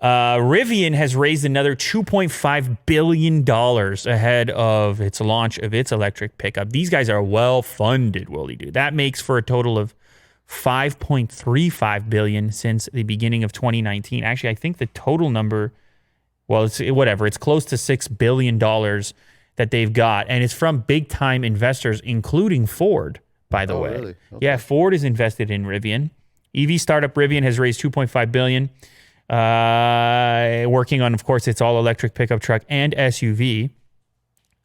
Rivian has raised another $2.5 billion ahead of its launch of its electric pickup. These guys are well-funded, Willie Dude. That makes for a total of $5.35 billion since the beginning of 2019. Actually, I think the total number, well, it's whatever. It's close to $6 billion that they've got. And it's from big-time investors, including Ford, by the way. Really? Okay. Yeah, Ford is invested in Rivian. EV startup Rivian has raised $2.5 billion. Working on, of course, its all-electric pickup truck and SUV.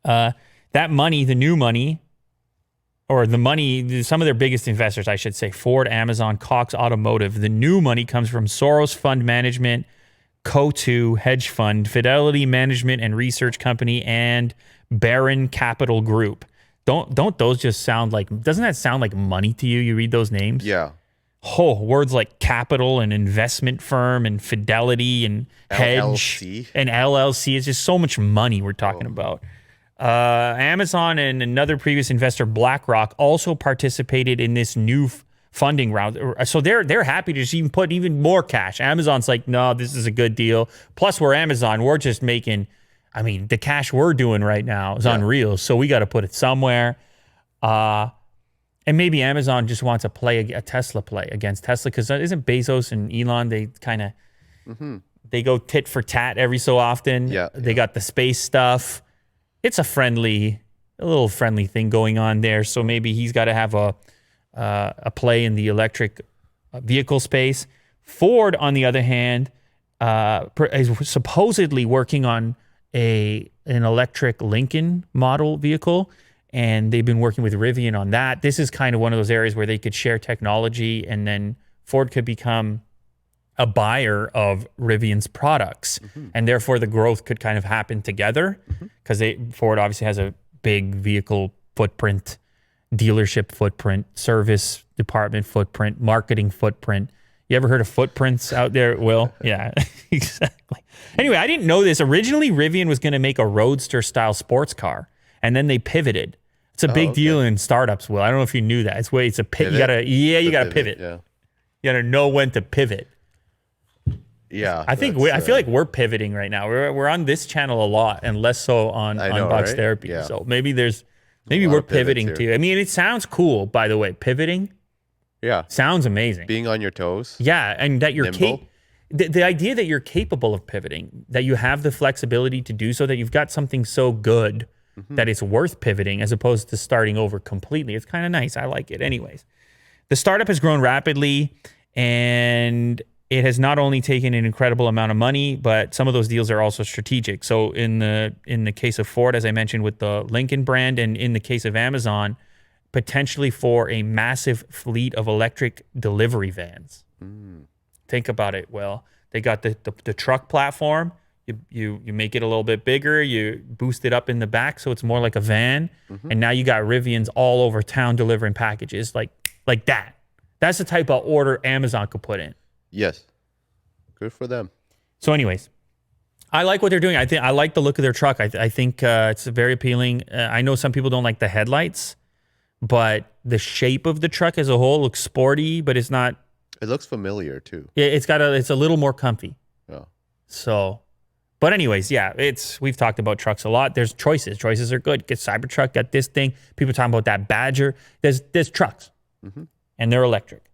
That money, the new money, or the money, some of their biggest investors, I should say, Ford, Amazon, Cox Automotive. The new money comes from Soros Fund Management, Co2 Hedge Fund, Fidelity Management and Research Company, and Barron Capital Group. Don't those just sound like, doesn't that sound like money to you? You read those names? Yeah. Oh, words like capital and investment firm and fidelity and hedge LLC. and LLC. It's just so much money we're talking about. Amazon and another previous investor, BlackRock, also participated in this new funding round. So they're happy to just even put even more cash. Amazon's like, no, this is a good deal. Plus, we're Amazon. We're just making, I mean, the cash we're doing right now is unreal. So we got to put it somewhere. And maybe Amazon just wants to play a Tesla play against Tesla, because isn't Bezos and Elon, they kind of, they go tit for tat every so often. Yeah. They got the space stuff. It's a little friendly thing going on there. So maybe he's got to have a play in the electric vehicle space. Ford, on the other hand, is supposedly working on an electric Lincoln model vehicle. And they've been working with Rivian on that. This is kind of one of those areas where they could share technology, and then Ford could become a buyer of Rivian's products. And therefore the growth could kind of happen together, because Ford obviously has a big vehicle footprint, dealership footprint, service department footprint, marketing footprint. You ever heard of footprints out there, Will? Yeah, exactly. Anyway, I didn't know this. Originally, Rivian was going to make a Roadster-style sports car, and then they pivoted. It's a big deal in startups, Will. I don't know if you knew that. It's a pivot. You gotta pivot. Yeah. You gotta know when to pivot. Yeah. I feel like we're pivoting right now. We're on this channel a lot, and less so on Box right? Therapy. Yeah. So maybe we're pivoting too. I mean, it sounds cool, by the way. Pivoting. Yeah. Sounds amazing. Being on your toes. Yeah, and that you're the idea that you're capable of pivoting, that you have the flexibility to do so, that you've got something so good that it's worth pivoting as opposed to starting over completely. It's kind of nice. I like it. Anyways, the startup has grown rapidly, and it has not only taken an incredible amount of money, but some of those deals are also strategic. So in the case of Ford, as I mentioned, with the Lincoln brand, and in the case of Amazon, potentially for a massive fleet of electric delivery vans. Think about it. Well, they got the truck platform. You make it a little bit bigger. You boost it up in the back so it's more like a van. And now you got Rivians all over town delivering packages like that. That's the type of order Amazon could put in. Yes. Good for them. So anyways, I like what they're doing. I like the look of their truck. I think it's very appealing. I know some people don't like the headlights, but the shape of the truck as a whole looks sporty, but it's not. It looks familiar too. It's a little more comfy. Yeah. So, but anyways, yeah, we've talked about trucks a lot. There's choices. Choices are good. Get Cybertruck, get this thing. People talking about that Badger. There's trucks, and they're electric.